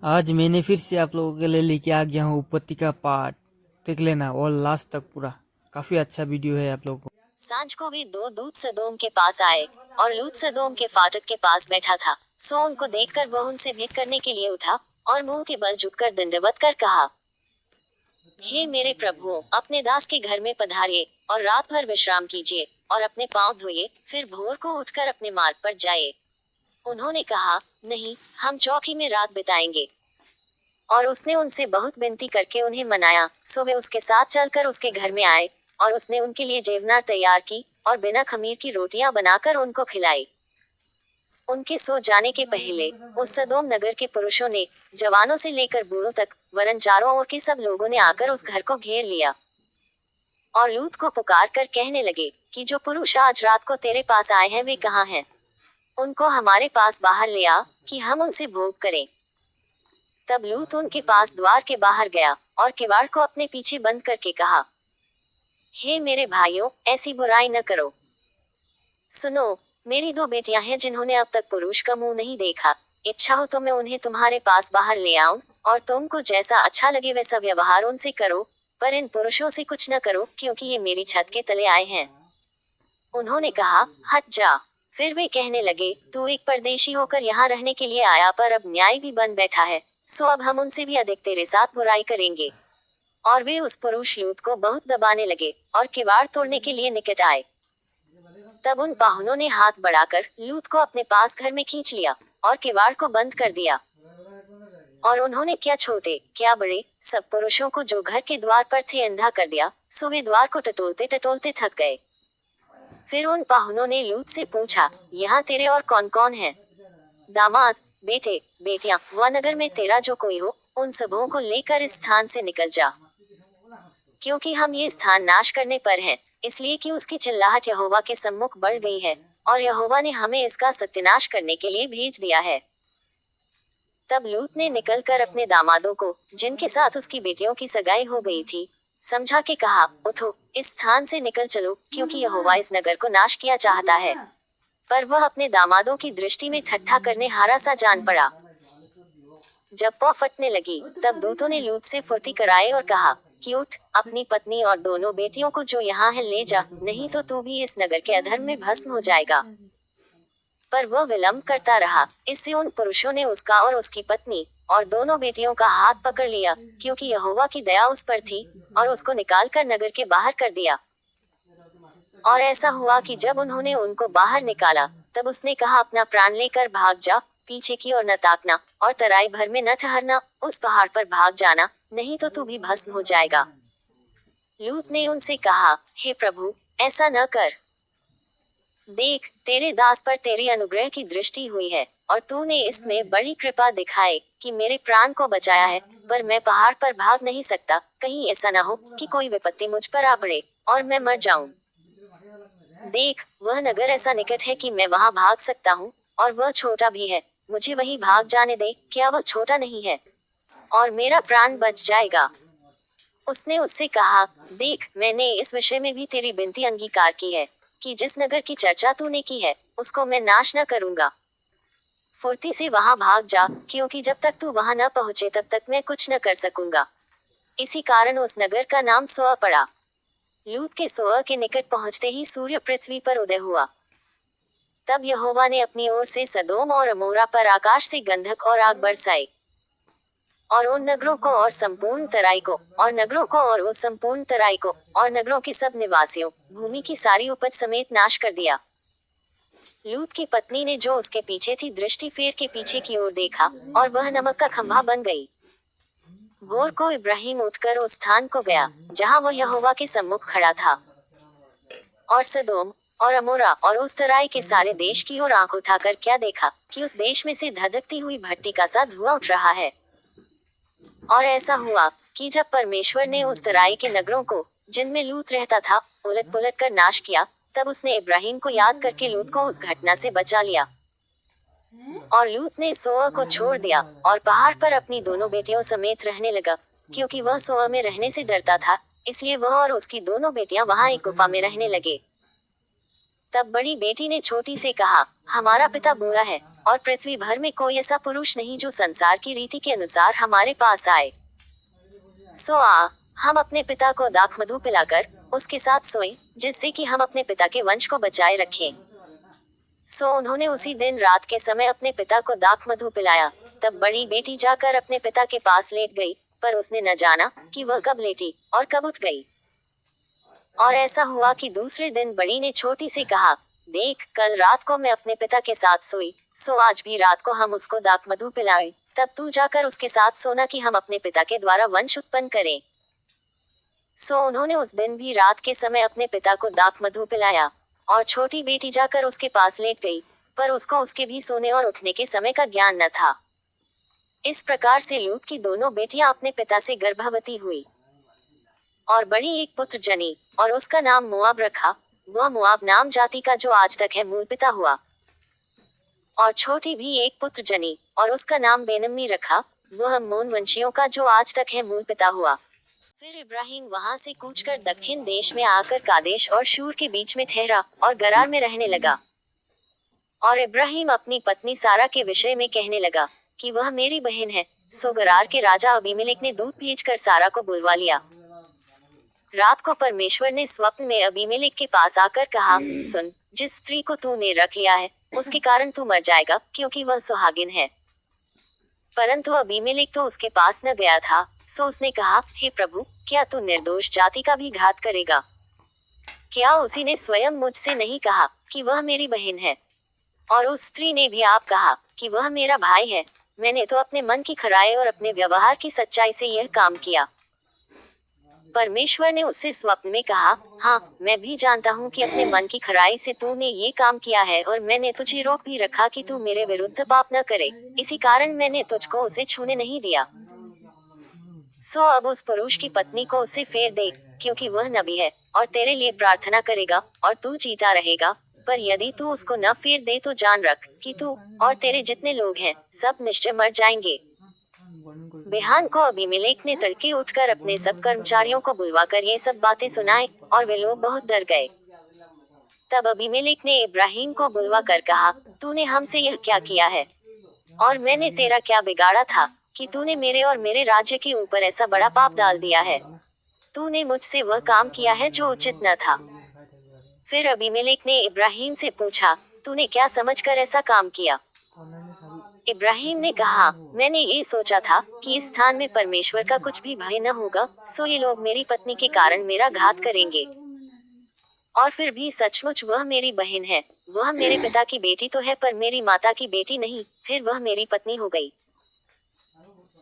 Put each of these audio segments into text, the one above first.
आज मैंने फिर से आप लोगों के लिए लेके आ गया हूँ उत्पत्ति का पार्ट। देख लेना और लास्ट तक पूरा। काफी अच्छा वीडियो है आप लोगों को। सांझ को वे दो दूत सदोम के पास आए और लूत सदोम के फाटक के पास बैठा था। सो उनको देखकर वह उनसे भेंट करने के लिए उठा और मुंह के बल झुककर दंडवत कर कहा, हे मेरे प्रभु, अपने दास के घर में पधारिए और रात भर विश्राम कीजिए और अपने पांव धोइए, फिर भोर को उठकर अपने मार्ग पर जाइए। उन्होंने कहा, नहीं, हम चौकी में रात बिताएंगे। और उसने उनसे बहुत विनती करके उन्हें मनाया। सो वे उसके साथ चलकर उसके घर में आए और उसने उनके लिए जेवनार तैयार की और बिना खमीर की रोटियां बनाकर उनको खिलाई। उनके सो जाने के पहले उस सदोम नगर के पुरुषों ने, जवानों से लेकर बूढ़ों तक, वरन चारों ओर के सब लोगों ने आकर उस घर को घेर लिया और लूत को पुकार कर कहने लगे कि जो पुरुष आज रात को तेरे पास आए हैं वे कहाँ हैं? उनको हमारे पास बाहर ले आ कि हम उनसे भोग करें। तब लूत उनके पास द्वार के बाहर गया और किवाड़ को अपने पीछे बंद करके कहा, हे मेरे भाइयों, ऐसी बुराई न करो। सुनो, मेरी दो बेटियां हैं जिन्होंने अब तक पुरुष का मुंह नहीं देखा। इच्छा हो तो मैं उन्हें तुम्हारे पास बाहर ले आऊं और तुमको जैसा अच्छा लगे वैसा व्यवहार उनसे करो, पर इन पुरुषों से कुछ न करो, क्योंकि ये मेरी छत के तले आए हैं। उन्होंने कहा, हट जा। फिर वे कहने लगे, तू एक परदेशी होकर यहाँ रहने के लिए आया, पर अब न्याय भी बन बैठा है। सो अब हम उनसे भी अधिक तेरे साथ बुराई करेंगे। और वे उस पुरुष लूत को बहुत दबाने लगे और किवाड़ तोड़ने के लिए निकट आए। तब उन पाहुनों ने हाथ बढ़ाकर लूत को अपने पास घर में खींच लिया और किवाड़ को बंद कर दिया। और उन्होंने क्या छोटे क्या बड़े सब पुरुषों को जो घर के द्वार पर थे अंधा कर दिया। सो वे द्वार को टटोलते टटोलते थक गए। फिर उन पाहुनों ने लूत से पूछा, यहाँ तेरे और कौन कौन हैं? दामाद, बेटे, बेटियां व नगर में तेरा जो कोई हो, उन सबों को लेकर इस स्थान से निकल जा, क्योंकि हम ये स्थान नाश करने पर हैं, इसलिए कि उसकी चिल्लाहट यहोवा के सम्मुख बढ़ गई है और यहोवा ने हमें इसका सत्यानाश करने के लिए भेज दिया है। तब लूत ने निकलकर अपने दामादों को, जिनके साथ उसकी बेटियों की सगाई हो गई थी, समझा के कहा, उठो, इस स्थान से निकल चलो, क्योंकि यहोवा इस नगर को नाश किया चाहता है। पर वह अपने दामादों की दृष्टि में ठट्ठा करने हारा सा जान पड़ा। जब पौ फटने लगी, तब दूतों ने लूत से फुर्ती कराई और कहा कि उठ, अपनी पत्नी और दोनों बेटियों को जो यहाँ है ले जा, नहीं तो तू भी इस नगर के अधर्म में भस्म हो जाएगा। पर वह विलंब करता रहा। इससे उन पुरुषों ने उसका और उसकी पत्नी और दोनों बेटियों का हाथ पकड़ लिया, क्योंकि यहोवा की दया उस पर थी, और उसको निकालकर नगर के बाहर कर दिया। और ऐसा हुआ कि जब उन्होंने उनको बाहर निकाला, तब उसने कहा, अपना प्राण लेकर भाग जा, पीछे की ओर न ताकना और तराई भर में न ठहरना, उस पहाड़ पर भाग जाना, नहीं तो तू भी भस्म हो जाएगा। लूत ने उनसे कहा, हे प्रभु, ऐसा न कर। देख, तेरे दास पर तेरी अनुग्रह की दृष्टि हुई है और तूने इसमें बड़ी कृपा दिखाई कि मेरे प्राण को बचाया है, पर मैं पहाड़ पर भाग नहीं सकता, कहीं ऐसा न हो कि कोई विपत्ति मुझ पर आ पड़े और मैं मर जाऊं। देख, वह नगर ऐसा निकट है कि मैं वहां भाग सकता हूँ, और वह छोटा भी है, मुझे वहीं भाग जाने दे, क्या वह छोटा नहीं है? और मेरा प्राण बच जाएगा। उसने उससे कहा, देख, मैंने इस विषय में भी तेरी विनती अंगीकार की है कि जिस नगर की चर्चा तूने की है, उसको मैं नाश न करूंगा। फुर्ती से वहां भाग जा, क्योंकि जब तक तू वहां न पहुंचे तब तक मैं कुछ न कर सकूंगा। इसी कारण उस नगर का नाम सोआ पड़ा। लूत के सोआ के निकट पहुंचते ही सूर्य पृथ्वी पर उदय हुआ। तब यहोवा ने अपनी ओर से सदोम और अमोरा पर आकाश से गंधक और आग बरसाई और उन नगरों को और संपूर्ण तराई को और नगरों को और उस संपूर्ण तराई को और नगरों के सब निवासियों, भूमि की सारी उपज समेत नाश कर दिया। लूत की पत्नी ने जो उसके पीछे थी दृष्टि फेर के पीछे की ओर देखा और वह नमक का खंभा बन गई। भोर को इब्राहिम उठकर उस स्थान को गया जहां वह यहोवा के सम्मुख खड़ा था, और सदोम और अमोरा और उस तराई के सारे देश की ओर आंख उठाकर क्या देखा कि उस देश में से धधकती हुई भट्टी का सा धुआं उठ रहा है। और ऐसा हुआ कि जब परमेश्वर ने उस तराई के नगरों को, जिनमें लूत रहता था, उलट पुलट कर नाश किया, तब उसने इब्राहिम को याद करके लूत को उस घटना से बचा लिया। और लूत ने सोआ को छोड़ दिया और पहाड़ पर अपनी दोनों बेटियों समेत रहने लगा, क्योंकि वह सोआ में रहने से डरता था, इसलिए वह और उसकी दोनों बेटियां वहां एक गुफा में रहने लगे। तब बड़ी बेटी ने छोटी से कहा, हमारा पिता बूढ़ा है और पृथ्वी भर में कोई ऐसा पुरुष नहीं जो संसार की रीति के अनुसार हमारे पास आए। सो हम अपने पिता को दाख मधु पिलाकर उसके साथ सोए, जिससे कि हम अपने पिता के वंश को बचाए रखें। सो उन्होंने उसी दिन रात के समय अपने पिता को दाख मधु पिलाया। तब बड़ी बेटी जाकर अपने पिता के पास लेट गई, पर उसने न जाना कि वह कब लेटी और कब उठ गई। और ऐसा हुआ कि दूसरे दिन बड़ी ने छोटी से कहा, देख, कल रात को मैं अपने पिता के साथ सोई, सो आज भी रात को हम उसको दाख मधु पिलाएं। तब तू जाकर उसके साथ सोना कि हम अपने पिता के द्वारा वंश उत्पन्न करें। सो उन्होंने उस दिन भी रात के समय अपने पिता को दाख मधु पिलाया, और छोटी बेटी जाकर उसके पास लेट गई, पर उसको उसके भी सोने और उठने के समय का ज्ञान न था। इस प्रकार से लूत की दोनों बेटियां अपने पिता से गर्भवती हुई, और बड़ी एक पुत्र जनी, और उसका नाम मोआब रखा। वह मोआब नाम जाति का जो आज तक है मूल पिता हुआ। और छोटी भी एक पुत्र जनी, और उसका नाम बेनम्मी रखा। वह अम्मोन वंशियों का जो आज तक है मूल पिता हुआ। फिर इब्राहिम वहां से कूच कर दक्षिण देश में आकर कादेश और शूर के बीच में ठहरा, और गरार में रहने लगा। और इब्राहिम अपनी पत्नी सारा के विषय में कहने लगा कि वह मेरी बहन है। सो गरार के राजा अबीमेलेक ने दूत भेजकर सारा को बुलवा लिया। रात को परमेश्वर ने स्वप्न में अबीमेलेक के पास आकर कहा, सुन, जिस स्त्री को तूने रख लिया है उसके कारण तू मर जाएगा, क्योंकि वह सुहागिन है। परंतु अबीमेलेक तो उसके पास न गया था। सो उसने कहा, हे प्रभु, क्या तू निर्दोष जाति का भी घात करेगा? क्या उसी ने स्वयं मुझसे नहीं कहा कि वह मेरी बहन है? और उस स्त्री ने भी आप कहा कि वह मेरा भाई है। मैंने तो अपने मन की खराई और अपने व्यवहार की सच्चाई से यह काम किया। परमेश्वर ने उससे स्वप्न में कहा, हाँ, मैं भी जानता हूँ कि अपने मन की खराई से तूने ये काम किया है, और मैंने तुझे रोक भी रखा कि तू मेरे विरुद्ध पाप न करे। इसी कारण मैंने तुझको उसे छूने नहीं दिया। सो अब उस पुरुष की पत्नी को उससे फेर दे, क्योंकि वह नबी है और तेरे लिए प्रार्थना करेगा, और तू जीता रहेगा। पर यदि तू उसको न फेर दे तो जान रख कि तू और तेरे जितने लोग हैं सब निश्चय मर जाएंगे। बिहान को अबीमेलेक ने तड़के उठकर अपने सब कर्मचारियों को बुलवाकर ये सब बातें सुनाई, और वे लोग बहुत डर गए। तब अबीमेलेक ने इब्राहिम को बुलवा कर कहा, तूने हमसे यह क्या किया है? और मैंने तेरा क्या बिगाड़ा था कि तूने मेरे और मेरे राज्य के ऊपर ऐसा बड़ा पाप डाल दिया है? तूने मुझसे वह काम किया है जो उचित न था। फिर अबीमेलेक ने इब्राहिम से पूछा, तूने क्या समझकर ऐसा काम किया? इब्राहिम ने कहा, मैंने ये सोचा था कि इस स्थान में परमेश्वर का कुछ भी भय न होगा, सो ये लोग मेरी पत्नी के कारण मेरा घात करेंगे। और फिर भी सचमुच वह मेरी बहन है। वह मेरे पिता की बेटी तो है, पर मेरी माता की बेटी नहीं। फिर वह मेरी पत्नी हो गई।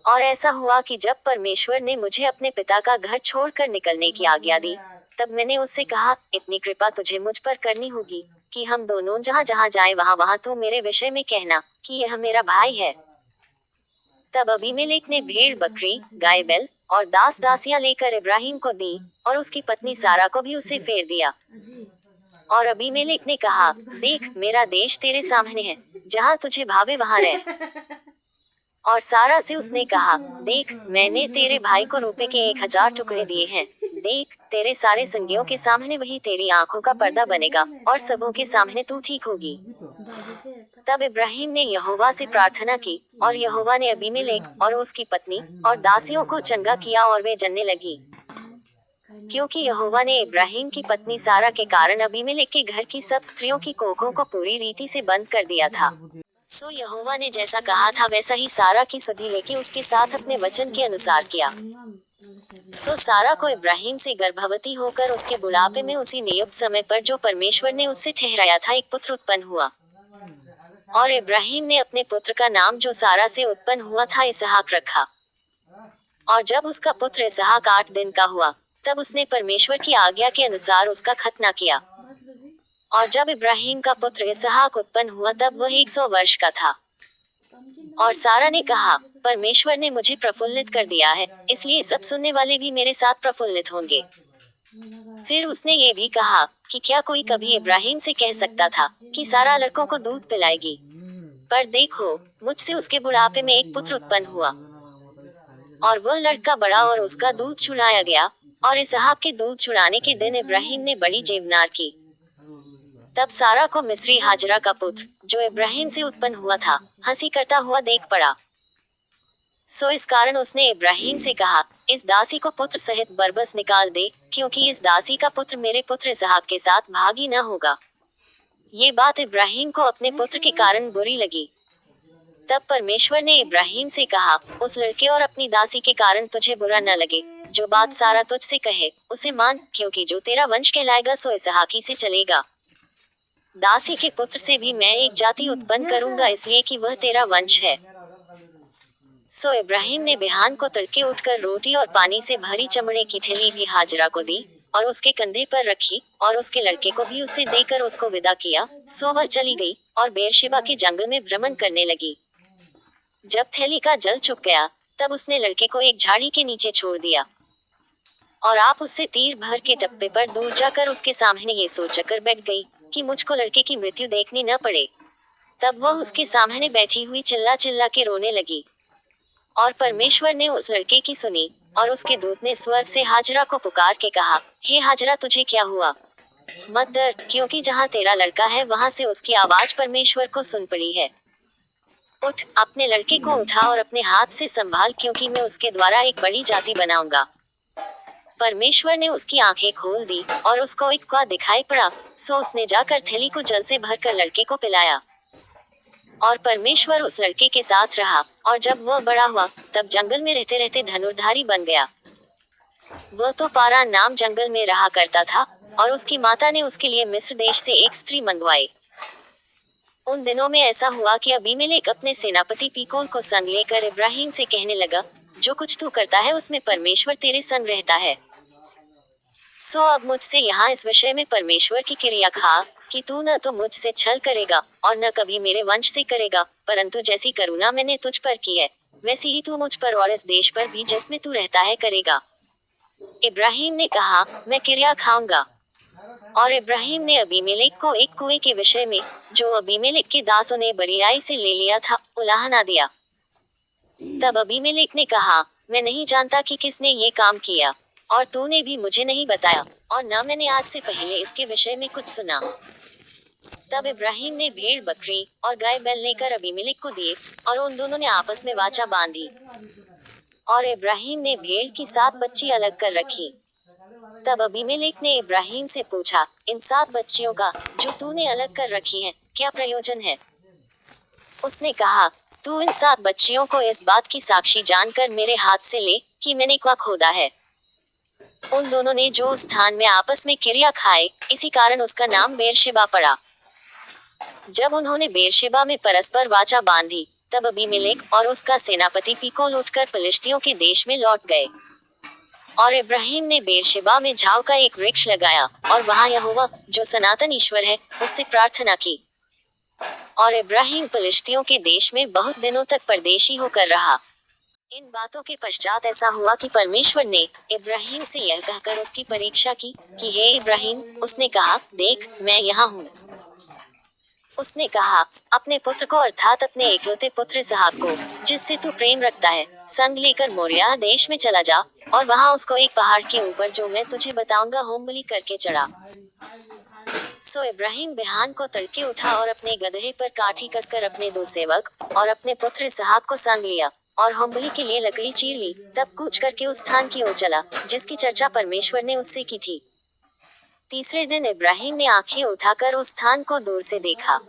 और ऐसा हुआ कि जब परमेश्वर ने मुझे अपने पिता का घर छोड़कर निकलने की आज्ञा दी, तब मैंने उससे कहा, इतनी कृपा तुझे मुझ पर करनी होगी कि हम दोनों जहाँ जहाँ जाएं वहाँ वहाँ तू मेरे विषय में कहना कि यह मेरा भाई है। तब अबीमेलेक ने भेड़ बकरी, गाय बैल और दास दासियां लेकर इब्राहिम को दी, और उसकी पत्नी सारा को भी उसे फेर दिया। और अबीमेलेक ने कहा, देख, मेरा देश तेरे सामने है, जहाँ तुझे भावे वहाँ रह। और सारा से उसने कहा, देख, मैंने तेरे भाई को रुपए के 1000 टुकड़े दिए हैं। देख, तेरे सारे संगियों के सामने वही तेरी आंखों का पर्दा बनेगा, और सबों के सामने तू ठीक होगी। तब इब्राहिम ने यहोवा से प्रार्थना की, और यहोवा ने अबीमेलेक और उसकी पत्नी और दासियों को चंगा किया, और वे जनने लगी। क्योंकि यहोवा ने इब्राहिम की पत्नी सारा के कारण अबीमेलेक के घर की सब स्त्रियों की कोखों को पूरी रीति से बंद कर दिया था। सो यहोवा ने जैसा कहा था वैसा ही सारा की सुधि लेके उसके साथ अपने वचन के अनुसार किया। सो सारा को इब्राहिम से गर्भवती होकर उसके बुढ़ापे में उसी नियुक्त समय पर जो परमेश्वर ने उससे ठहराया था एक पुत्र उत्पन्न हुआ। और इब्राहिम ने अपने पुत्र का नाम जो सारा से उत्पन्न हुआ था इसहाक रखा। और जब उसका पुत्र इसहाक 8 दिन का हुआ, तब उसने परमेश्वर की आज्ञा के अनुसार उसका खतना किया। और जब इब्राहिम का पुत्र इसहाक उत्पन्न हुआ तब वह 100 वर्ष का था। और सारा ने कहा, परमेश्वर ने मुझे प्रफुल्लित कर दिया है, इसलिए सब सुनने वाले भी मेरे साथ प्रफुल्लित होंगे। फिर उसने ये भी कहा कि क्या कोई कभी इब्राहिम से कह सकता था कि सारा लड़कों को दूध पिलाएगी? पर देखो, मुझसे उसके बुढ़ापे में एक पुत्र उत्पन्न हुआ, और वह लड़का बड़ा और उसका दूध छुड़ाया गया। और इसहाक के दूध छुड़ाने के दिन इब्राहिम ने बड़ी जेवनार की। तब सारा को मिस्री हाजरा का पुत्र, जो इब्राहिम से उत्पन्न हुआ था, हंसी करता हुआ देख पड़ा। सो इस कारण उसने इब्राहिम से कहा, इस दासी को पुत्र सहित बरबस निकाल दे, क्योंकि इस दासी का पुत्र मेरे पुत्र इसहाक के साथ भागी न होगा। ये बात इब्राहिम को अपने पुत्र के कारण बुरी लगी। तब परमेश्वर ने इब्राहिम से कहा, उस लड़के और अपनी दासी के कारण तुझे बुरा न लगे, जो बात सारा तुझसे कहे उसे मान, क्योंकि जो तेरा वंश कहलाएगा सो इसहाकी से चलेगा। दासी के पुत्र से भी मैं एक जाति उत्पन्न करूंगा, इसलिए कि वह तेरा वंश है। सो इब्राहिम ने बिहान को तड़के उठकर रोटी और पानी से भरी चमड़े की थैली भी हाजरा को दी और उसके कंधे पर रखी और उसके लड़के को भी उसे देकर उसको विदा किया। सो वह चली गई और बेरशेबा के जंगल में भ्रमण करने लगी। जब थैली का जल चुक गया, तब उसने लड़के को एक झाड़ी के नीचे छोड़ दिया और आप उससे तीर भर के टप्पे पर दूर जाकर उसके सामने ये सोचकर बैठ गई कि मुझको लड़के की मृत्यु देखनी न पड़े। तब वह उसके सामने बैठी हुई चिल्ला चिल्ला के रोने लगी। और परमेश्वर ने उस लड़के की सुनी और उसके दूत ने स्वर्ग से हाजरा को पुकार के कहा, हे हाजरा, तुझे क्या हुआ? मत डर, क्योंकि जहाँ तेरा लड़का है वहाँ से उसकी आवाज परमेश्वर को सुन पड़ी है। उठ, अपने लड़के को उठा और अपने हाथ से संभाल, क्योंकि मैं उसके द्वारा एक बड़ी जाति बनाऊंगा। परमेश्वर ने उसकी आंखें खोल दी और उसको एक कुआं दिखाई पड़ा। सो उसने जाकर थैली को जल से भरकर लड़के को पिलाया और परमेश्वर उस लड़के के साथ रहा। और जब वह बड़ा हुआ, तब जंगल में रहते रहते धनुर्धारी बन गया। वह तो पारान नाम जंगल में रहा करता था और उसकी माता ने उसके लिए मिस्र देश से एक स्त्री मंगवाई। उन दिनों में ऐसा हुआ कि अबीमेलेक अपने सेनापति पीकोल को संग लेकर इब्राहिम से कहने लगा, जो कुछ तू करता है उसमें परमेश्वर तेरे संग रहता है। सो अब मुझसे यहाँ इस विषय में परमेश्वर की क्रिया खा कि तू न तो मुझसे छल करेगा और न कभी मेरे वंश से करेगा, परंतु जैसी करुणा मैंने तुझ पर की है वैसी ही तू मुझ पर और इस देश पर भी जिसमें तू रहता है करेगा। इब्राहिम ने कहा, मैं क्रिया खाऊंगा। और इब्राहिम ने अबीमेलेक को एक कुएं के विषय में, जो अबीमेलेक के दासों ने बरियाई से ले लिया था, उलाहना दिया। तब अबीमेलेक ने कहा, मैं नहीं जानता कि किसने ये काम किया और तूने भी मुझे नहीं बताया और न मैंने आज से पहले इसके विषय में कुछ सुना। तब इब्राहिम ने भेड़ बकरी और गाय बैल लेकर अबीमेलेक को दिए और उन दोनों ने आपस में वाचा बांधी। और इब्राहिम ने भेड़ की 7 बच्ची अलग कर रखी। तब अबीमेलेक ने इब्राहिम से पूछा, इन 7 बच्चियों का जो तूने अलग कर रखी हैं, क्या प्रयोजन है? उसने कहा, तू इन 7 बच्चियों को इस बात की साक्षी जानकर मेरे हाथ से ले कि मैंने कुआं खोदा है। उन दोनों ने जो उस स्थान में आपस में क्रिया खाए, इसी कारण उसका नाम बेरशेबा पड़ा। जब उन्होंने बेरशेबा में परस्पर वाचा बांधी, तब अबीमेलेक और उसका सेनापति पीकोल उठकर फिलिस्तियों के देश में लौट गए। और इब्राहिम ने बेरशेबा में झाव का एक वृक्ष लगाया और वहां यहोवा, जो सनातन ईश्वर है, उससे प्रार्थना की। और इब्राहिम फिलिस्तियों के देश में बहुत दिनों तक परदेशी होकर रहा। इन बातों के पश्चात ऐसा हुआ कि परमेश्वर ने इब्राहिम से यह कहकर उसकी परीक्षा की कि हे इब्राहिम, उसने कहा, देख मैं यहाँ हूँ। उसने कहा, अपने पुत्र को अर्थात अपने एकलौते पुत्र इसहाक को, जिससे तू प्रेम रखता है, संग लेकर मोरिया देश में चला जा और वहाँ उसको एक पहाड़ के ऊपर, जो मैं तुझे बताऊंगा, होम बलि करके चढ़ा। सो इब्राहिम बिहान को तड़के उठा और अपने गदहे पर काठी कसकर अपने 2 सेवक और अपने पुत्र इसहाक को संग लिया और होम बलि के लिए लकड़ी चीर ली। तब कूच करके उस स्थान की ओर चला जिसकी चर्चा परमेश्वर ने उससे की थी। तीसरे दिन इब्राहिम ने आंखें उठाकर उस स्थान को दूर से देखा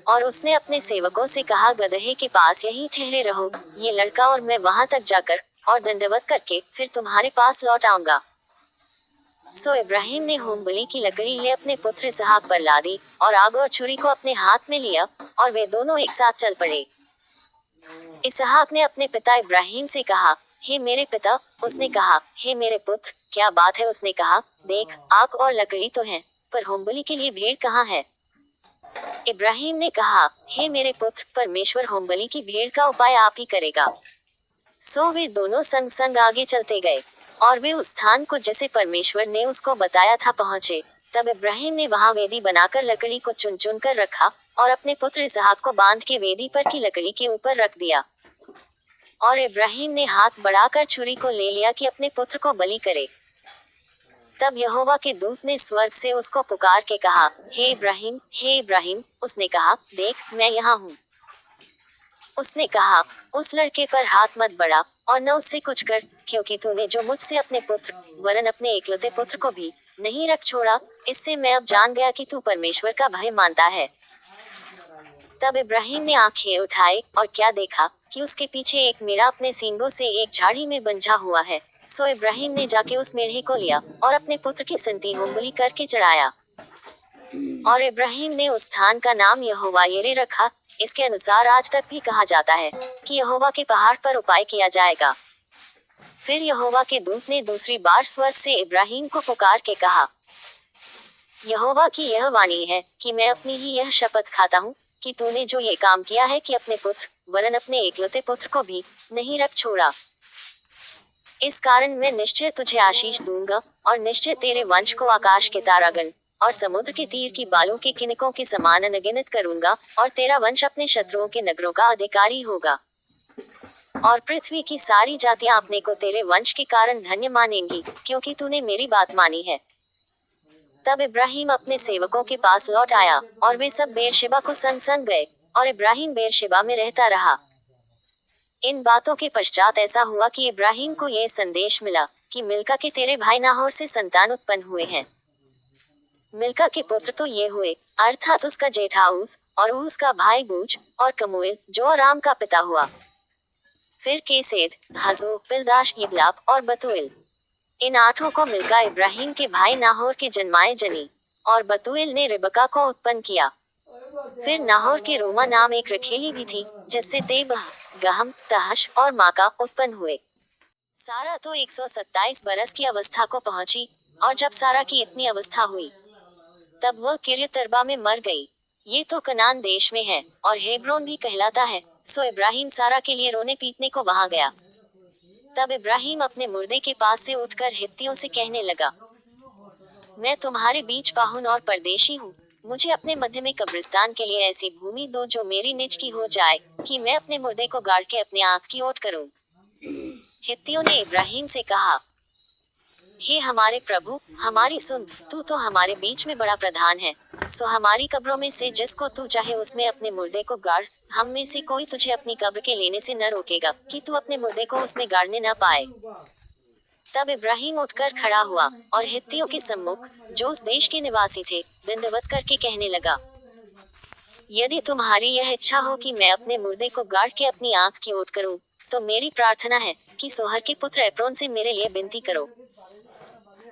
और उसने अपने सेवकों से कहा, गदहे के पास यहीं ठहरे रहो, ये लड़का और मैं वहां तक जाकर और दंडवत करके फिर तुम्हारे पास लौट आऊंगा। सो इब्राहिम ने होम बलि की लकड़ी ले अपने पुत्र इसहाक पर लादी और आग और छुरी को अपने हाथ में लिया और वे दोनों एक साथ चल पड़े। इसहाक ने अपने पिता इब्राहिम से कहा, हे मेरे पिता। उसने कहा, हे मेरे पुत्र, क्या बात है? उसने कहा, देख, आग और लकड़ी तो है, पर होम बलि के लिए भेड़ कहाँ है? इब्राहिम ने कहा, हे मेरे पुत्र, परमेश्वर होम बलि की भेड़ का उपाय आप ही करेगा। सो वे दोनों संग संग आगे चलते गए और वे उस स्थान को जैसे परमेश्वर ने उसको बताया था पहुँचे। तब इब्राहिम ने वहां वेदी बनाकर लकड़ी को चुन चुन कर रखा और अपने पुत्र इसहाक को बांध के वेदी पर की लकड़ी के ऊपर रख दिया। और इब्राहिम ने हाथ बढ़ाकर छुरी को ले लिया कि अपने पुत्र को बलि करे। तब यहोवा के दूत ने स्वर्ग से उसको पुकार के कहा, हे इब्राहिम, हे इब्राहिम। उसने कहा, देख मैं यहाँ हूँ। उसने कहा, उस लड़के पर हाथ मत बढ़ा और न उससे कुछ कर, क्योंकि तूने जो मुझसे अपने पुत्र वरन अपने एकलौते पुत्र को भी नहीं रख छोड़ा। इससे मैं अब जान गया कि तू परमेश्वर का भय मानता है। तब इब्राहिम ने आंखें उठाई और क्या देखा कि उसके पीछे एक मेढ़ा अपने सींगों से एक झाड़ी में बंधा हुआ है। सो इब्राहिम ने जाके उस मेढ़े को लिया और अपने पुत्र की संती होमबलि करके चढ़ाया। और इब्राहिम ने उस स्थान का नाम यहोवा यिरे रखा। इसके अनुसार आज तक भी कहा जाता है कि यहोवा के पहाड़ पर उपाय किया जाएगा। फिर यहोवा के दूत ने दूसरी बार स्वर्ग से इब्राहिम को पुकार के कहा, यहोवा की यह वाणी है कि मैं अपनी ही यह शपथ खाता हूँ कि तूने जो ये काम किया है कि अपने पुत्र वरन अपने एकलौते पुत्र को भी नहीं रख छोड़ा, इस कारण मैं निश्चय तुझे आशीष दूंगा और निश्चय तेरे वंश को आकाश के तारागण और समुद्र के तीर की बालों के किनकों के समान अनगिनत करूंगा और तेरा वंश अपने शत्रुओं के नगरों का अधिकारी होगा। और पृथ्वी की सारी जातियां अपने को तेरे वंश के कारण धन्य मानेंगी, क्योंकि तूने मेरी बात मानी है। तब इब्राहिम अपने सेवकों के पास लौट आया और वे सब बेरशेबा को संग गए और इब्राहिम बेरशेबा में रहता रहा। इन बातों के पश्चात ऐसा हुआ कि इब्राहिम को यह संदेश मिला कि मिल्का के तेरे भाई नाहोर से संतान उत्पन्न हुए हैं। मिल्का के पुत्र तो ये हुए, अर्थात उसका जेठा ऊस और ऊस का भाई बूज और कमूएल जो अराम का पिता हुआ। फिर केसेद, हजो, पिल्दाश, इबलाप और बतूएल। इन आठों को मिल्का इब्राहिम के भाई नाहोर के जन्माए जनी और बतूएल ने रिबका को उत्पन्न किया। फिर नाहोर के रोमा नाम एक रखेली भी थी, जिससे तेबह, गहम, तहश और माका उत्पन्न हुए। सारा तो 127 बरस की अवस्था को पहुंची और जब सारा की इतनी अवस्था हुई तब वह किर्यत अरबा में मर गई। ये तो कनान देश में है और हेब्रोन भी कहलाता है। सो इब्राहिम सारा के लिए रोने पीटने को वहां गया। तब इब्राहिम अपने मुर्दे के पास से उठकर हित्तियों से कहने लगा, मैं तुम्हारे बीच पाहुन और परदेशी हूँ। मुझे अपने मध्य में कब्रिस्तान के लिए ऐसी भूमि दो जो मेरी निज की हो जाए, कि मैं अपने मुर्दे को गाड़ के अपने आंख की ओट करूं। हित्तियों ने इब्राहिम से कहा, हे हमारे प्रभु, हमारी सुन, तू तो हमारे बीच में बड़ा प्रधान है। सो हमारी कब्रों में से जिसको तू चाहे उसमें अपने मुर्दे को गाड़। हम में से कोई तुझे अपनी कब्र के लेने से न रोकेगा कि तू अपने मुर्दे को उसमें गाड़ने न पाए। तब इब्राहिम उठकर खड़ा हुआ और हित्तियों के सम्मुख, जो उस देश के निवासी थे, दंडवत करके कहने लगा, यदि तुम्हारी यह इच्छा हो कि मैं अपने मुर्दे को गाड़ के अपनी आंख की ओट करूं, तो मेरी प्रार्थना है कि सोहर के पुत्र एप्रोन से मेरे लिए विनती करो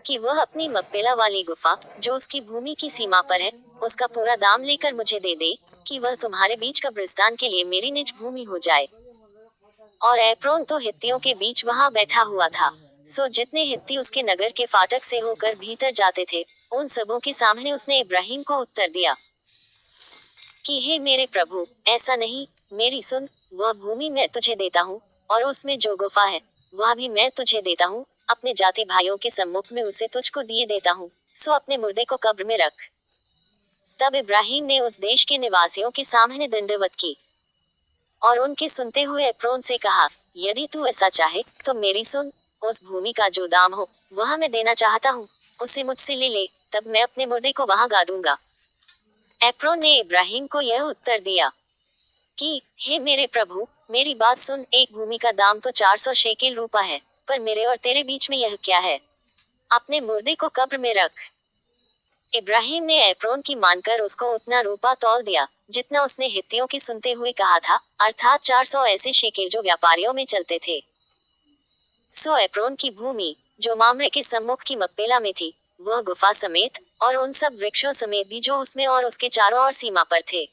कि वह अपनी मकपेला वाली गुफा, जो उसकी भूमि की सीमा पर है, उसका पूरा दाम लेकर मुझे दे दे, कि वह तुम्हारे बीच कब्रिस्तान के लिए मेरी निज भूमि हो जाए। और एप्रोन तो हित्तियों के बीच वहां बैठा हुआ था। सो जितने हित्ती उसके नगर के फाटक से होकर भीतर जाते थे, उन सबों के सामने उसने इब्राहिम को उत्तर दिया कि हे मेरे प्रभु, ऐसा नहीं, मेरी सुन, वह भूमि मैं तुझे देता हूँ और उसमें जो गुफा है वह भी मैं तुझे देता हूँ। अपने जाति भाइयों के सम्मुख में उसे तुझको दिए देता हूँ। सो अपने मुर्दे को कब्र में रख। तब इब्राहिम ने उस देश के निवासियों के सामने दंडवत की और उनके सुनते हुए एप्रोन से कहा, यदि तू ऐसा चाहे तो मेरी सुन, उस भूमि का जो दाम हो वह मैं देना चाहता हूँ, उसे मुझसे ले ले, तब मैं अपने मुर्दे को वहां गाड़ूंगा। एप्रोन ने इब्राहिम को यह उत्तर दिया कि हे मेरे प्रभु, मेरी बात सुन, एक भूमि का दाम तो 400 शेकेल रूपा है, पर मेरे और तेरे बीच में यह क्या है? अपने मुर्दे को कब्र में रख। इब्राहिम ने एप्रोन की मानकर उसको उतना रूपा तौल दिया जितना उसने हित्तियों के सुनते हुए कहा था, अर्थात 400 ऐसे शेकेल जो व्यापारियों में चलते थे। सो एप्रोन की भूमि, जो मामरे के सम्मुख की मकपेला में थी, वह गुफा समेत और उन सब वृक्षों समेत भी जो उसमें और उसके चारों ओर सीमा पर थे,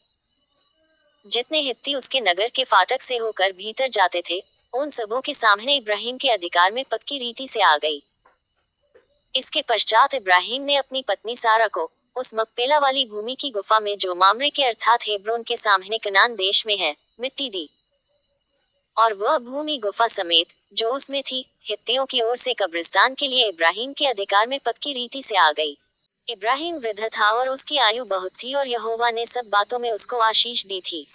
जितने हित्ती उसके नगर के फाटक से होकर भीतर जाते थे, उन सबों के सामने इब्राहिम के अधिकार में पक्की रीति से आ गई। इसके पश्चात इब्राहिम ने अपनी पत्नी सारा को उस मकपेला वाली भूमि की गुफा में, जो मामरे के अर्थात हेब्रोन के सामने कनान देश में है, मिट्टी दी। और वह भूमि गुफा समेत जो उसमें थी, हित्तियों की ओर से कब्रिस्तान के लिए इब्राहिम के अधिकार में पक्की रीति से आ गई। इब्राहिम वृद्ध था और उसकी आयु बहुत थी और यहोवा ने सब बातों में उसको आशीष दी थी।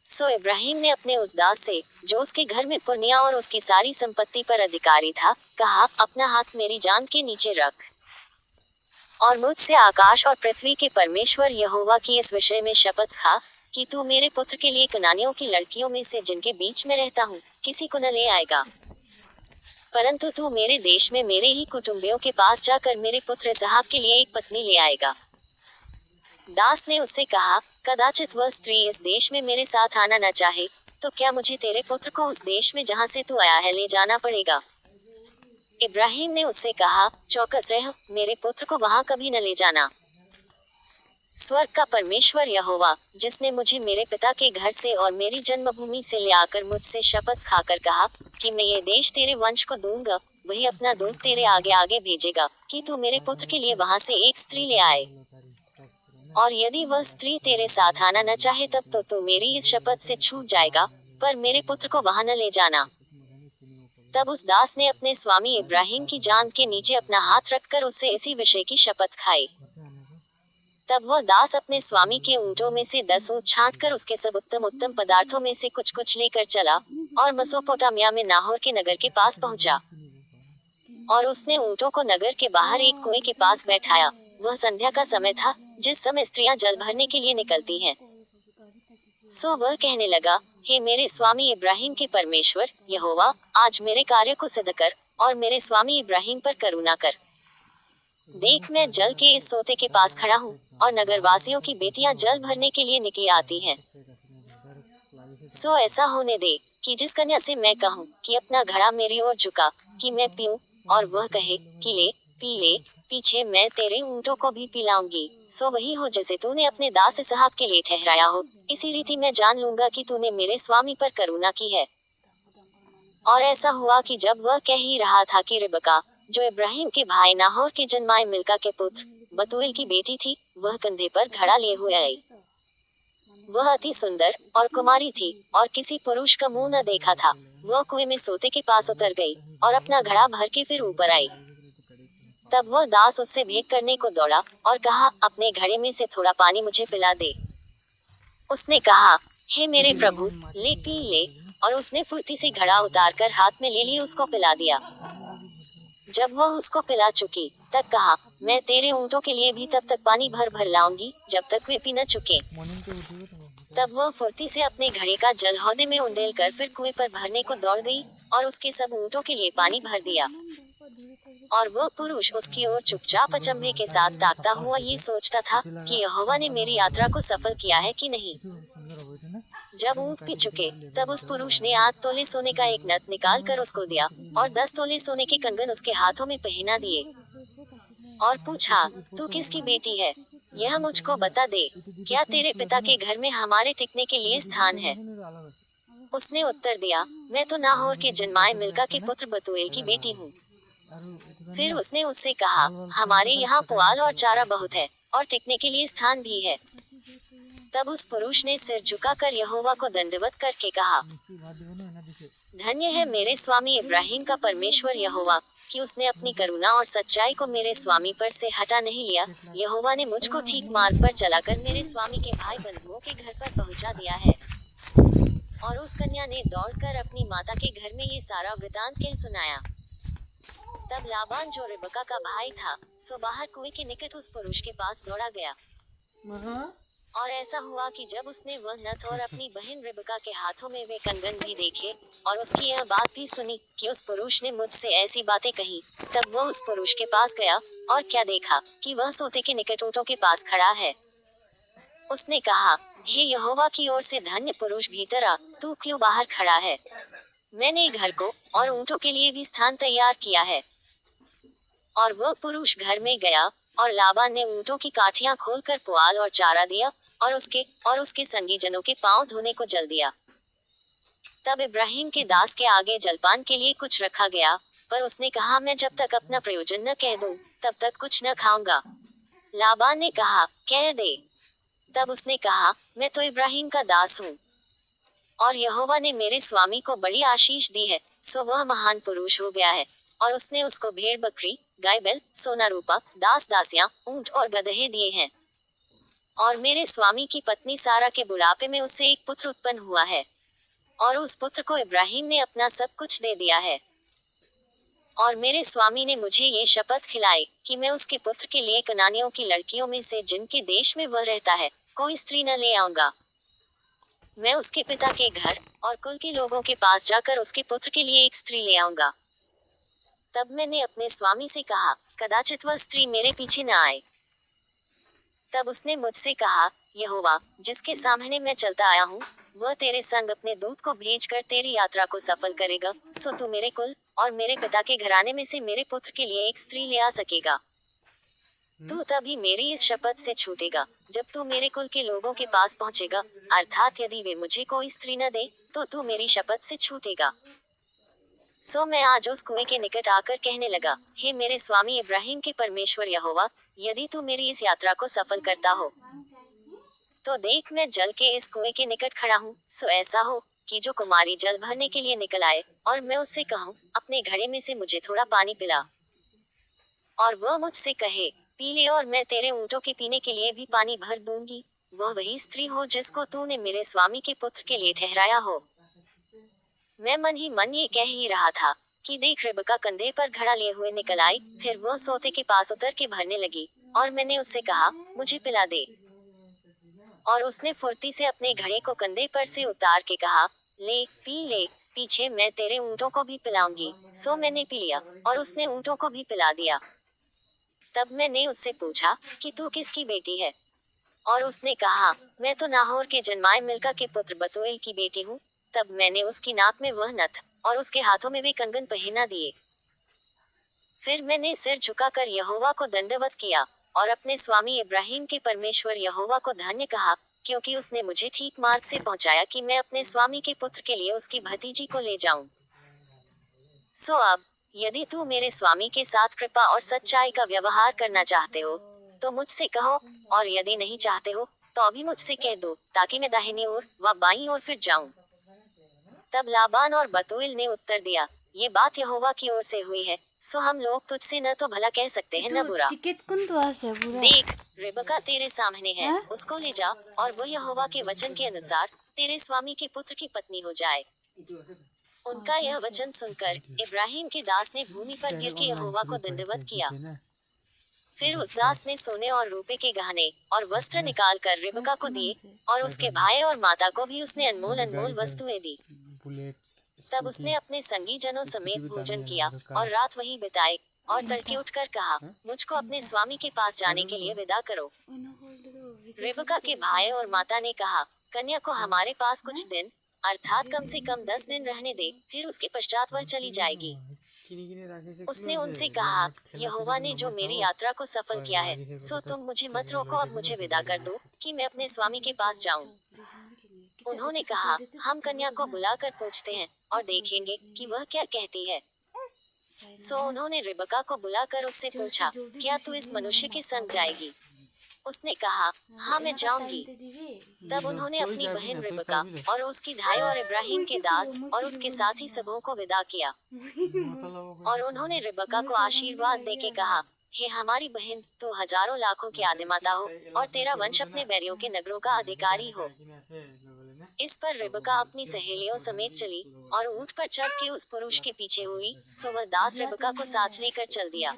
सो इब्राहिम ने अपने उस दास से, जो उसके घर में पुरनिया और उसकी सारी संपत्ति पर अधिकारी था, कहा, अपना हाथ मेरी जांघ के नीचे रख और मुझसे आकाश और पृथ्वी के परमेश्वर यहोवा की इस विषय में शपथ खा कि तू मेरे पुत्र के लिए कनानियों की लड़कियों में से जिनके बीच में रहता हूँ किसी को न ले आएगा, परंतु तू मेरे देश में मेरे ही कुटुंबियों के पास जाकर मेरे पुत्र इसहाक के लिए एक पत्नी ले आएगा। दास ने उससे कहा, कदाचित वह स्त्री इस देश में मेरे साथ आना न चाहे, तो क्या मुझे तेरे पुत्र को उस देश में जहाँ से तू आया है ले जाना पड़ेगा? इब्राहिम ने उससे कहा, चौकस रह, मेरे पुत्र को वहां कभी न ले जाना। स्वर्ग का परमेश्वर यहोवा, जिसने मुझे मेरे पिता के घर से और मेरी जन्मभूमि से ले आकर मुझसे शपथ खाकर कहा कि मैं ये देश तेरे वंश को दूंगा, वही अपना दूत तेरे आगे आगे भेजेगा कि तू मेरे पुत्र के लिए वहां से एक स्त्री ले आए। और यदि वह स्त्री तेरे साथ आना न चाहे तब तो तू मेरी इस शपथ से छूट जाएगा, पर मेरे पुत्र को वहां न ले जाना। तब उस दास ने अपने स्वामी इब्राहिम की जांघ के नीचे अपना हाथ रखकर उससे इसी विषय की शपथ खाई। तब वह दास अपने स्वामी के ऊंटों में से 10 ऊंट छांट कर उसके सब उत्तम उत्तम पदार्थों में से कुछ कुछ लेकर चला और मसोपोटामिया में नाहोर के नगर के पास पहुंचा। और उसने ऊंटों को नगर के बाहर एक कुएं के पास बैठाया। वह संध्या का समय था, जिस समय स्त्रियां जल भरने के लिए निकलती हैं। सो वह कहने लगा, हे मेरे स्वामी इब्राहिम के परमेश्वर यहोवा, आज मेरे कार्य को सिद्ध कर और मेरे स्वामी इब्राहिम पर करुणा कर। देख, मैं जल के इस सोते के पास खड़ा हूँ और नगरवासियों की बेटियां जल भरने के लिए निकली आती हैं। सो ऐसा होने दे कि जिस कन्या से मैं कहूँ कि अपना घड़ा मेरी ओर झुका कि मैं पीऊँ, और वह कहे कि ले पी ले, पीछे मैं तेरे ऊंटों को भी पिलाऊंगी, सो वही हो जैसे तूने अपने दास इसहाक के लिए ठहराया हो। इसी रीति मैं जान लूंगा कि तूने मेरे स्वामी पर करुणा की है। और ऐसा हुआ कि जब वह कह ही रहा था कि रिबका, जो इब्राहिम के भाई नाहोर के जन्माए मिल्का के पुत्र बतूएल की बेटी थी, वह कंधे पर घड़ा लिए हुए आई। वह अति सुंदर और कुमारी थी और किसी पुरुष का मुंह न देखा था। वह कुएं में सोते के पास उतर गई और अपना घड़ा भर के फिर ऊपर आई। तब वह दास उससे भेंट करने को दौड़ा और कहा, अपने घड़े में से थोड़ा पानी मुझे पिला दे। उसने कहा, हे मेरे प्रभु, ले पी ले, और उसने फुर्ती से घड़ा उतारकर हाथ में ले लिए उसको पिला दिया। जब वह उसको पिला चुकी, तब कहा, मैं तेरे ऊंटों के लिए भी तब तक पानी भर भर लाऊंगी जब तक वे पी न चुके। तब वह फुर्ती से अपने घड़े का जल हौदे में उंडेल कर फिर कुएं पर भरने को दौड़ गई और उसके सब ऊंटों के लिए पानी भर दिया। और वह पुरुष उसकी ओर चुपचाप अचंभे के साथ ताकता हुआ ये सोचता था कि यहोवा ने मेरी यात्रा को सफल किया है कि नहीं। जब ऊंट पी चुके, तब उस पुरुष ने 8 तोले सोने का एक नत निकाल कर उसको दिया और 10 तोले सोने के कंगन उसके हाथों में पहना दिए और पूछा, तू किसकी बेटी है? यह मुझको बता दे, क्या तेरे पिता के घर में हमारे टिकने के लिए स्थान है? उसने उत्तर दिया, मैं तो नाहोर के जन्माए मिल्का के पुत्र बतूएल की बेटी हूँ। फिर उसने उससे कहा, हमारे यहाँ पुआल और चारा बहुत है और टिकने के लिए स्थान भी है। तब उस पुरुष ने सिर झुकाकर यहोवा को दंडवत करके कहा, धन्य है मेरे स्वामी इब्राहिम का परमेश्वर यहोवा कि उसने अपनी करुणा और सच्चाई को मेरे स्वामी पर से हटा नहीं लिया। यहोवा ने मुझको ठीक मार्ग पर चलाकर मेरे स्वामी के भाई बंधुओं के घर पर पहुंचा दिया है। और उस कन्या ने दौड़कर अपनी माता के घर में ये सारा वृतांत कह सुनाया। तब लाबान, जो रिबका का भाई था, सो बाहर कुएं के निकट उस पुरुष के पास दौड़ा गया। और ऐसा हुआ कि जब उसने वह नथ और अपनी बहन रिबका के हाथों में वे कंगन भी देखे और उसकी यह बात भी सुनी कि उस पुरुष ने मुझसे ऐसी बातें कही, तब वह उस पुरुष के पास गया और क्या देखा कि वह सोते के निकट ऊंटों के पास खड़ा है। उसने कहा, हे यहोवा की ओर से धन्य पुरुष, भीतर आ, तू क्यों बाहर खड़ा है? मैंने घर को और ऊंटों के लिए भी स्थान तैयार किया है। और वह पुरुष घर में गया और लाबान ने ऊंटों की काठियां खोलकर पुआल और चारा दिया और उसके संगी जनों के पांव धोने को जल दिया। तब इब्राहिम के दास के आगे जलपान के लिए कुछ रखा गया, पर उसने कहा, मैं जब तक अपना प्रयोजन न कह दूं, तब तक कुछ न खाऊंगा। लाबान ने कहा, कह दे। तब उसने कहा, मैं तो इब्राहिम का दास हूँ और यहोवा ने मेरे स्वामी को बड़ी आशीष दी है, सो वह महान पुरुष हो गया है। और उसने उसको भेड़ बकरी, गाय बैल, सोना रूपा, दास दासियां, ऊंट और गदहे दिए हैं। और मेरे स्वामी की पत्नी सारा के बुढ़ापे में उससे एक पुत्र उत्पन्न हुआ है, और उस पुत्र को इब्राहिम ने अपना सब कुछ दे दिया है। और मेरे स्वामी ने मुझे ये शपथ खिलाई कि मैं उसके पुत्र के लिए कनानियों की लड़कियों में से जिनके देश में वह रहता है कोई स्त्री न ले आऊंगा। मैं उसके पिता के घर और कुल के लोगों के पास जाकर उसके पुत्र के लिए एक स्त्री ले आऊंगा। तब मैंने अपने स्वामी से कहा, कदाचित वह स्त्री मेरे पीछे न आए। तब उसने मुझसे कहा, यहोवा जिसके सामने मैं चलता आया हूँ, वह तेरे संग अपने दूत को भेजकर तेरी यात्रा को सफल करेगा, सो तू मेरे कुल और मेरे पिता के घराने में से मेरे पुत्र के लिए एक स्त्री ले आ सकेगा। तू तभी मेरी इस शपथ से छूटेगा जब तू मेरे कुल के लोगों के पास पहुंचेगा, अर्थात यदि वे मुझे कोई स्त्री न दे तो तू मेरी शपथ से छूटेगा। सो मैं आज उस कुएं के निकट आकर कहने लगा, हे मेरे स्वामी इब्राहिम के परमेश्वर यहोवा, यदि तू मेरी इस यात्रा को सफल करता हो तो देख मैं जल के इस कुएं के निकट खड़ा हूँ। सो ऐसा हो कि जो कुमारी जल भरने के लिए निकल आए और मैं उससे कहूँ, अपने घड़े में से मुझे थोड़ा पानी पिला, और वह मुझसे कहे, पी ले, और मैं तेरे ऊँटों के पीने के लिए भी पानी भर दूंगी, वह वही स्त्री हो जिसको तूने मेरे स्वामी के पुत्र के लिए ठहराया हो। मैं मन ही मन ये कह ही रहा था कि देख रिबका कंधे पर घड़ा लिए हुए निकल आई। फिर वह सोते के पास उतर के भरने लगी, और मैंने उससे कहा, मुझे पिला दे। और उसने फुर्ती से अपने घड़े को कंधे पर से उतार के कहा, ले पी ले, पीछे मैं तेरे ऊँटों को भी पिलाऊंगी। सो मैंने पी लिया और उसने ऊँटों को भी पिला दिया। तब मैंने उससे पूछा कि तू किसकी बेटी है? और उसने कहा, मैं तो नाहोर के जन्माए मिल्का के पुत्र बतूएल की बेटी हूँ। तब मैंने उसकी नाक में वह नथ और उसके हाथों में वे कंगन पहना दिए। फिर मैंने सिर झुकाकर यहोवा को दंडवत किया और अपने स्वामी इब्राहिम के परमेश्वर यहोवा को धन्य कहा, क्योंकि उसने मुझे ठीक मार्ग से पहुंचाया कि मैं अपने स्वामी के पुत्र के लिए उसकी भतीजी को ले जाऊं। सो अब यदि तू मेरे स्वामी के साथ कृपा और सच्चाई का व्यवहार करना चाहते हो तो मुझसे कहो, और यदि नहीं चाहते हो तो भी मुझसे कह दो, ताकि मैं दाहिनी ओर व बाईं ओर फिर जाऊं। तब लाबान और बतूएल ने उत्तर दिया, ये बात यहोवा की ओर से हुई है, सो हम लोग तुझसे न तो भला कह सकते हैं न बुरा। टिकट कौन तो आसे बुरा देख रिबका तेरे सामने है, हाँ? उसको ले जा, और वह यहोवा के वचन के अनुसार तेरे स्वामी के पुत्र की पत्नी हो जाए। उनका यह वचन सुनकर इब्राहिम के दास ने भूमि पर गिर के यहोवा को दंडवत किया। फिर उस दास ने सोने और रूपे के गहने और वस्त्र निकाल कर रिबका को दिए, और उसके भाई और माता को भी उसने अनमोल अनमोल वस्तुएं दी। तब उसने अपने संगी जनों समेत भोजन किया और रात वहीं बिताई, और तड़के उठकर कहा, मुझको अपने स्वामी के पास जाने के लिए विदा करो। रिबका के भाई और माता ने कहा, कन्या को हमारे पास कुछ दिन अर्थात कम से कम 10 दिन रहने दे, फिर उसके पश्चात वह चली जाएगी। उसने उनसे कहा, यहोवा ने जो मेरी यात्रा को सफल किया है, सो तुम मुझे मत रोको, अब मुझे विदा कर दो कि मैं अपने स्वामी के पास जाऊं। उन्होंने कहा, हम कन्या को बुलाकर पूछते हैं और देखेंगे कि वह क्या कहती है। सो उन्होंने रिबका को बुलाकर उससे पूछा, क्या तू इस मनुष्य के संग जाएगी? उसने कहा, हाँ मैं जाऊंगी। तब उन्होंने अपनी बहन रिबका और उसकी धाई और इब्राहिम के दास और उसके साथी सबों को विदा किया। और उन्होंने रिबका को आशीर्वाद देके कहा, हे हमारी बहन, तू हजारों लाखों की आदिमाता हो और तेरा वंश अपने बैरियों के नगरों का अधिकारी हो। इस पर रिबका अपनी सहेलियों समेत चली और ऊंट पर चढ़ के उस पुरुष के पीछे हुई। सो वह दास रिबका को साथ लेकर चल दिया।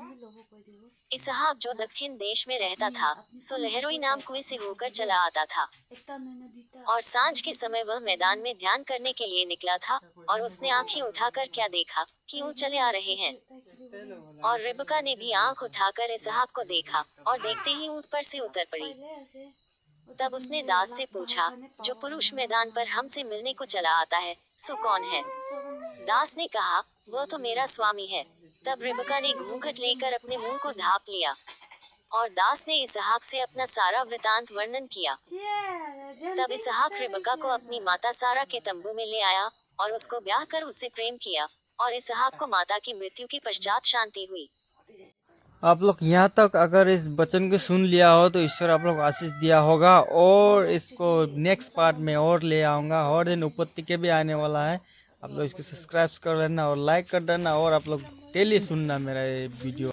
इसहाक जो दक्षिण देश में रहता था, सो लहरोई नाम कुएं से होकर चला आता था, और सांझ के समय वह मैदान में ध्यान करने के लिए निकला था, और उसने आंखें उठाकर क्या देखा कि ऊंट चले आ रहे हैं। और रिबका ने भी आंख उठाकर इसहाक को देखा, और देखते ही ऊंट पर से उतर पड़ी। तब उसने दास से पूछा, जो पुरुष मैदान पर हमसे मिलने को चला आता है, सो कौन है? दास ने कहा, वह तो मेरा स्वामी है। तब रिबका ने घूंघट लेकर अपने मुंह को ढांप लिया, और दास ने इसहाक से अपना सारा वृतांत वर्णन किया। तब इसहाक रिबका को अपनी माता सारा के तंबू में ले आया और उसको ब्याह कर उससे प्रेम किया, और इसहाक को माता की मृत्यु के पश्चात शांति हुई। आप लोग यहाँ तक अगर इस वचन को सुन लिया हो तो ईश्वर आप लोग आशीष दिया होगा, और इसको नेक्स्ट पार्ट में और ले आऊँगा। और दिन उपत्ति के भी आने वाला है, आप लोग इसको सब्सक्राइब कर लेना और लाइक कर देना, और आप लोग डेली सुनना मेरा ये वीडियो।